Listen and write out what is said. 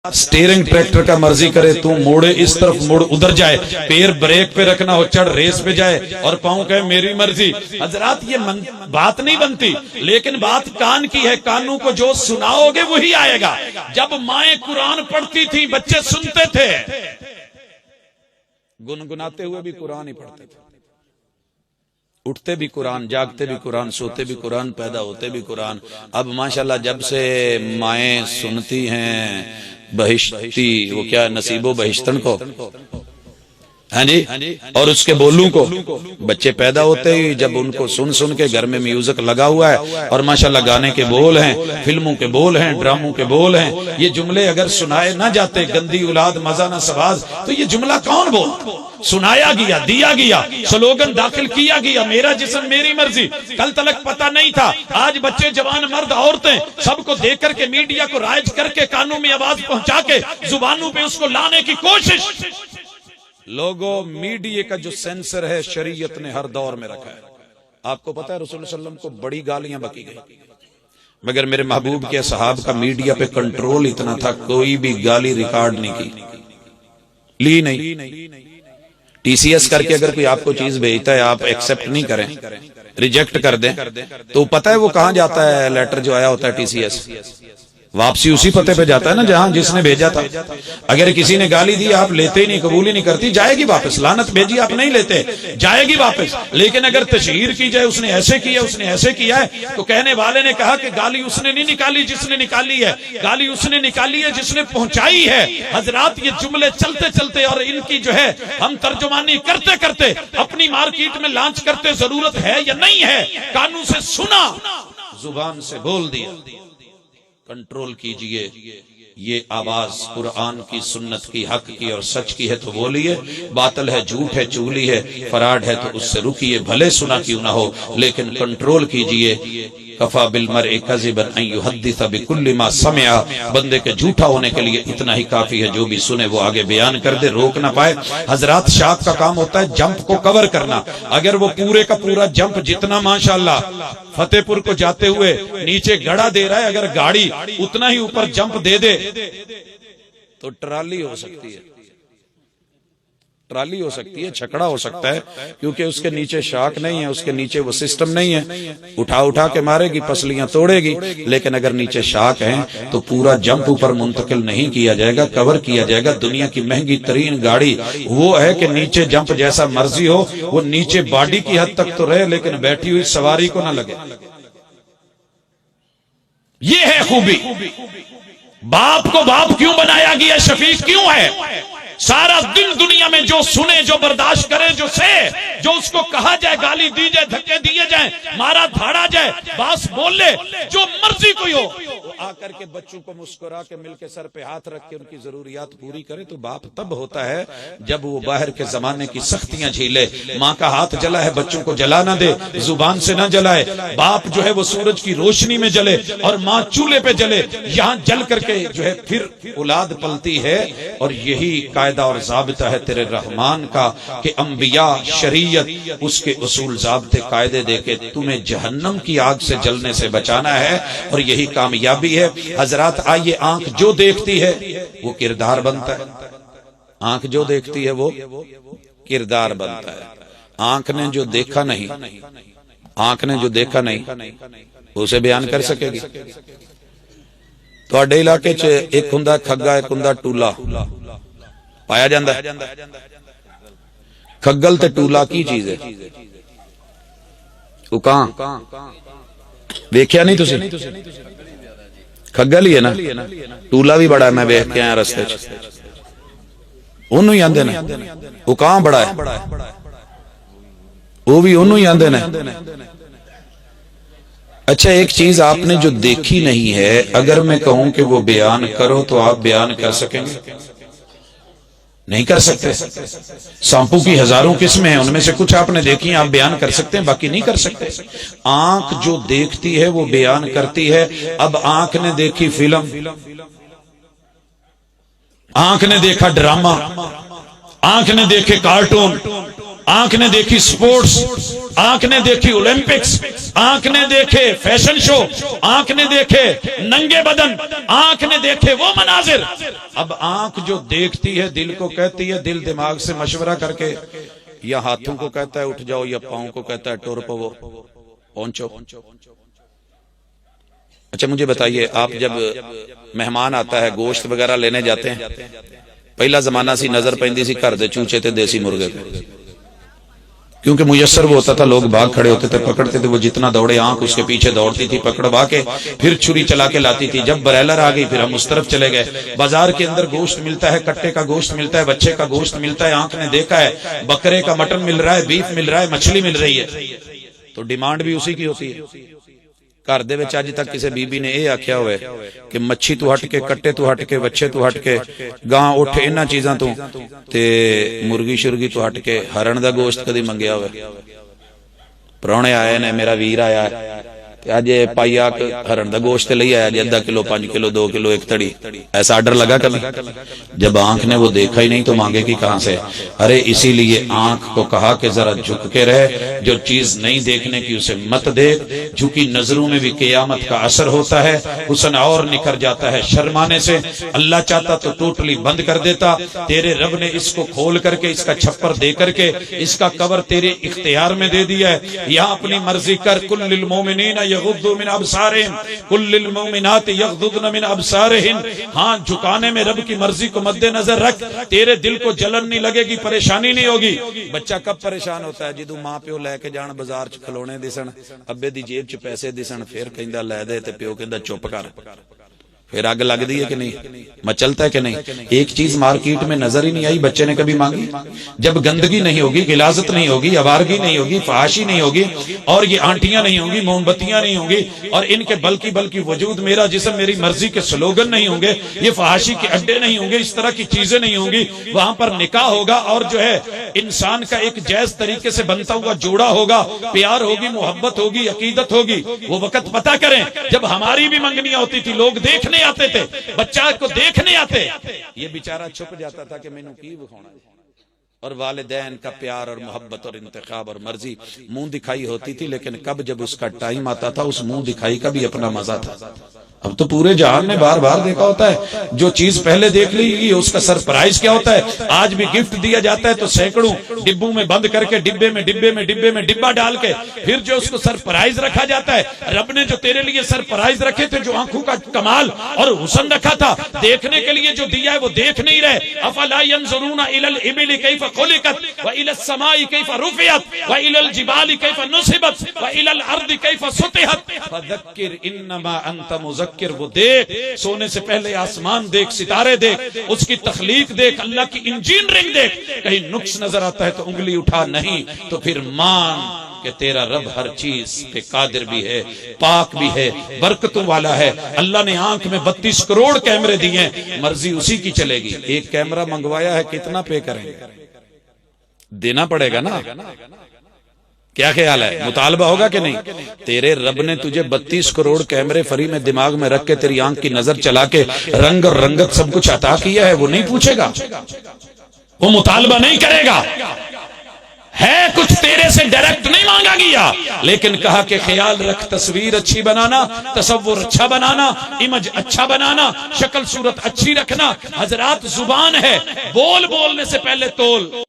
Steering tractor का मर्जी करे, तू मोड़े इस तरफ मुड़ उधर जाए, पैर ब्रेक पे रखना हो चढ़ रेस पे जाए और पाँव कहे मेरी मर्जी। हजरात ये बात नहीं बनती, लेकिन बात कान की है। कानों को जो सुनाओगे वही आएगा। जब माएं कुरान पढ़ती थी बच्चे सुनते थे, गुनगुनाते हुए भी कुरान ही पढ़ते थे, उठते भी कुरान, जागते भी कुरान, सोते भी कुरान, पैदा होते भी कुरान। अब माशाल्लाह जब से माएं सुनती हैं बहिश्ती, वो क्या नसीबो बहिश्तन को, हाँ जी, और उसके बोलूं को, बच्चे पैदा होते ही जब उनको सुन सुन के घर में म्यूजिक लगा हुआ है और माशाल्लाह गाने के बोल हैं, फिल्मों के बोल हैं, ड्रामों के बोल हैं, ये जुमले अगर सुनाए ना जाते, गंदी औलाद मजा ना सवाज, तो ये जुमला कौन बोल? सुनाया गया, दिया गया, स्लोगन दाखिल किया गया, मेरा जिस्म मेरी मर्जी। कल तलक पता नहीं था, आज बच्चे, जवान, मर्द, औरतें सबको देख करके, मीडिया को राइज करके, कानों में आवाज पहुंचा के, जुबानों पे उसको लाने की कोशिश। लोगों, मीडिया का जो सेंसर है शरीयत ने हर दौर में रखा है। आपको पता है रसूल सल्लल्लाहु अलैहि वसल्लम को बड़ी गालियां बकी गई, मगर मेरे महबूब के सहाब का मीडिया पे कंट्रोल इतना था, कोई भी गाली रिकॉर्ड नहीं की, ली नहीं। टीसीएस करके अगर कोई आपको चीज भेजता है, आप एक्सेप्ट नहीं करें, रिजेक्ट कर दें, तो पता है वो कहां जाता है? लेटर जो आया होता है टीसीएस, वापसी उसी पते पे जाता है ना जहां जिसने भेजा था। अगर किसी ने गाली दी, आप लेते ही नहीं, कबूल ही नहीं करती, जाएगी वापस। लानत भेजी, आप नहीं लेते, जाएगी वापस। लेकिन अगर तशहीर की जाए, उसने ऐसे किया, उसने ऐसे किया है, तो कहने वाले ने कहा कि गाली उसने नहीं निकाली जिसने निकाली है, गाली उसने निकाली है जिसने पहुंचाई है। हजरात, ये जुमले चलते चलते और इनकी जो है हम तर्जुमानी करते करते अपनी मार्केट में लॉन्च करते, जरूरत है या नहीं है, कानों से सुना, जुबान से बोल दिया। कंट्रोल कीजिए, ये आवाज कुरान की, सुन्नत की, हक की और सच की है तो बोलिए, बातिल है, झूठ है, चुगली है, फराड है तो उससे रुकिए, भले सुना क्यों ना हो, लेकिन कंट्रोल कीजिए। कफा बिल मरइ कज़िबन अन युहद्दिस बिकुल्लि मा समिअ, बंदे के झूठा होने के लिए इतना ही काफी है, जो भी सुने वो आगे बयान कर दे, रोक ना पाए। हजरात, शाख का काम होता है जंप को कवर करना। अगर वो पूरे का पूरा जंप, जितना माशाल्लाह फतेहपुर को जाते हुए नीचे गड़ा दे रहा है, अगर गाड़ी उतना ही ऊपर जंप दे दे तो ट्राली हो सकती है, ट्राली हो सकती है, छकड़ा हो सकता है, क्योंकि उसके नीचे शाख नहीं है, उसके नीचे वो सिस्टम नहीं है, उठा उठा के मारेगी, पसलियां तोड़ेगी। लेकिन अगर नीचे शाख है तो पूरा जंप ऊपर मुंतकिल नहीं किया जाएगा, कवर किया जाएगा। दुनिया की महंगी तरीन गाड़ी वो है कि नीचे जंप जैसा मर्जी हो, वो नीचे बॉडी की हद तक तो रहे, लेकिन बैठी हुई सवारी को ना लगे। ये है खूबी। बाप को बाप क्यों बनाया गया? शफीक क्यों है? सारा दिन दुनिया में जो सुने, जो बर्दाश्त करे, जो से, जो उसको कहा जाए, गाली दी जाए, धक्के दिए जाए, मारा धाड़ा जाए, बास बोल ले, जो मर्जी कोई हो, वो आकर के बच्चों को मुस्कुरा के मिलके सर पे हाथ रख के उनकी जरूरियात पूरी करे। तो बाप तब होता है जब वो बाहर के जमाने की सख्तियां झेले। माँ का हाथ जला है, बच्चों को जला ना दे, जुबान से ना जलाए। बाप जो है वो सूरज की रोशनी में जले और माँ चूल्हे पे जले, यहाँ जल करके जो है फिर औलाद पलती है। और यही कायदा और ज़ाबिता है तेरे रहमान का कि अंबिया, शरीयत, उसके उसूल, ज़ाबिते, कायदे देके तुम्हें जहन्नम की आग से जलने से बचाना है, और यही कामयाबी है। हजरात, आइए, आंख जो देखती है वो किरदार बनता है, आंख जो देखती है वो किरदार बनता है। आंख ने जो देखा नहीं, आंख ने जो देखा नहीं उसे बयान कर सकेगी। ਤੁਹਾਡੇ इलाके च एक हुंदा खग्गा, एक हुंदा टूला पाया जाता है। खग्गल ते टूला की चीज है? वो कहां देखिया नहीं तुसी? खग्गल ही है ना, टूला भी बड़ा है, मैं देख के आया रस्ते च, ओनू ही आंदे ने। वो कहां बड़ा है? वो भी ओनू ही आंदे ने। अच्छा, एक चीज आपने जो देखी नहीं है, अगर मैं कहूं कि वो बयान करो तो आप बयान कर सकेंगे? नहीं कर सकते। सांपों की हजारों किस्में हैं, उनमें से कुछ आपने देखी, आप बयान कर सकते हैं, बाकी नहीं कर सकते। आंख जो देखती है वो बयान करती है। अब आंख ने देखी फिल्म, आंख ने देखा ड्रामा, आंख ने देखे कार्टून, आंख ने देखी स्पोर्ट्स, आंख ने देखी ओलंपिक्स, آنکھ نے دیکھے فیشن شو، آنکھ نے دیکھے ننگے بدن، آنکھ نے دیکھے وہ مناظر. اب آنکھ جو دیکھتی ہے دل کو کہتی ہے، دل دماغ سے مشورہ کر کے یا ہاتھوں کو کہتا ہے اٹھ جاؤ، یا پاؤں کو کہتا ہے ٹور پو پہنچو. اچھا مجھے بتائیے، آپ جب مہمان آتا ہے گوشت وغیرہ لینے جاتے ہیں، پہلا زمانہ سی نظر پیندی سی گھر دے چوچے تے دیسی مرغے پہ، کیونکہ میسر وہ ہوتا تھا، لوگ باغ کھڑے ہوتے تھے پکڑتے تھے، وہ جتنا دوڑے آنکھ اس کے پیچھے دوڑتی تھی، پکڑوا کے پھر چھری چلا کے لاتی تھی. جب بریلر آ گئی پھر ہم اس طرف چلے گئے. بازار کے اندر گوشت ملتا ہے، کٹے کا گوشت ملتا ہے، بچے کا گوشت ملتا ہے، آنکھ نے دیکھا ہے بکرے کا مٹن مل رہا ہے، بیف مل رہا ہے، مچھلی مل رہی ہے، تو ڈیمانڈ بھی اسی کی ہوتی ہے. گھر دے وچ اج تک کسی بی بی نے یہ آکھیا ہوئے کہ مچھی تو ہٹ کے، کٹے تو ہٹ کے، بچے تو ہٹ کے، گاں اٹھ انہاں چیزاں تو تے مرغی شرگی تو ہٹ کے ہرن دا گوشت کدی منگیا ہوئے؟ پرونے آئے نے، میرا ویر آیا ہے اج پائیا ہرن دا گوشت لے آیا جی، 1/2 کلو 5 کلو 2 کلو ایک تڑی، ایسا آرڈر لگا کبھی؟ جب آنکھ نے وہ دیکھا ہی نہیں تو مانگے گی کہاں سے؟ ارے اسی لیے آنکھ کو کہا کہ ذرا جھک کے رہے، جو چیز نہیں دیکھنے کی اسے مت دیکھ. جھکی نظروں میں بھی قیامت کا اثر ہوتا ہے، حسن اور نکھر جاتا ہے شرمانے سے. اللہ چاہتا تو ٹوٹلی بند کر دیتا، تیرے رب نے اس کو کھول کر کے، اس کا چھپر دے کر کے، اس کا کور تیرے اختیار میں دے دیا ہے. یہاں اپنی مرضی کر. کل للمومنین یغضوا من ابصارہم کل للمؤمنات یغضضن من ابصارہن. ہاں جھکانے میں رب کی مرضی کو مد نظر رکھ، تیرے دل کو جلن نہیں لگے گی، پریشانی نہیں ہوگی. بچہ کب پریشان ہوتا ہے؟ جدوں ماں پیو لے کے جان بازار چ کھلونے دسن، ابے دی جیب چ پیسے دسن، پھر کہندا لے دے تے پیو کہندا چپ کر. پھر آگ لگ دی ہے کہ نہیں، مچلتا ہے کہ نہیں؟ ایک چیز مارکیٹ میں نظر ہی نہیں آئی، بچے نے کبھی مانگی؟ جب گندگی نہیں ہوگی، غلاظت نہیں ہوگی، آوارگی نہیں ہوگی، فحاشی نہیں ہوگی، اور یہ آنٹیاں نہیں ہوں گی، موم بتیاں نہیں ہوں گی، اور ان کے بلکہ وجود میرا جسم میری مرضی کے سلوگن نہیں ہوں گے، یہ فحاشی کے اڈے نہیں ہوں گے، اس طرح کی چیزیں نہیں ہوں گی. وہاں پر نکاح ہوگا، اور جو ہے انسان کا ایک جائز طریقے سے بنتا ہوا جوڑا ہوگا، پیار ہوگی، محبت ہوگی، عقیدت ہوگی. وہ وقت پتہ کریں جب ہماری بھی منگنیاں ہوتی تھی، لوگ دیکھنے آتے تھے، بچہ کو دیکھنے آتے، یہ بیچارہ چھپ جاتا تھا کہ مینوں کی بکھاؤنا. اور والدین کا پیار اور محبت اور انتخاب اور مرضی منہ دکھائی ہوتی تھی، لیکن کب جب اس کا ٹائم آتا تھا اس منہ دکھائی کا بھی اپنا مزہ تھا. اب تو پورے جہان نے بار بار دیکھا ہوتا ہے، جو چیز پہلے دیکھ لی اس کا سرپرائز کیا ہوتا ہے. آج بھی گفٹ دیا جاتا ہے تو سینکڑوں ڈبوں میں بند کر کے، ڈبے میں ڈبہ ڈال کے پھر جو اس کو سرپرائز رکھا جاتا ہے. رب نے جو تیرے لیے سرپرائز رکھے تھے، جو آنکھوں کا کمال اور حسن رکھا تھا، دیکھنے کے لیے جو دیا ہے وہ دیکھ نہیں رہے. افلا ينظرون الى الابل كيف خلقت والى السماء كيف رفعت والى الجبال كيف نصبت والى الارض كيف سطحت فذكر انما انت مذكر. وہ دیکھ، سونے سے پہلے آسمان دیکھ، ستارے دیکھ، اس کی تخلیق دیکھ، اللہ کی انجینئرنگ دیکھ. کہیں نقص نظر آتا ہے تو انگلی اٹھا، نہیں تو پھر مان کہ تیرا رب ہر چیز پہ قادر بھی ہے، پاک بھی ہے، برکتوں والا ہے. اللہ نے آنکھ میں 32 کروڑ کیمرے دیے ہیں، مرضی اسی کی چلے گی. ایک کیمرہ منگوایا ہے، کتنا پے کریں گے؟ دینا پڑے گا نا. کیا خیال ہے؟ مطالبہ ہوگا کہ نہیں؟ تیرے رب نے تجھے 32 کروڑ کیمرے فری میں دماغ میں رکھ کے، تیری آنکھ کی نظر چلا کے، رنگ اور رنگت سب کچھ عطا کیا ہے. وہ نہیں پوچھے گا، وہ مطالبہ نہیں کرے گا. ہے کچھ تیرے سے ڈائریکٹ نہیں مانگا گیا، لیکن کہا کہ خیال رکھ، تصویر اچھی بنانا، تصور اچھا بنانا، امیج اچھا بنانا، شکل صورت اچھی رکھنا. حضرات زبان ہے، بولنے سے پہلے تول.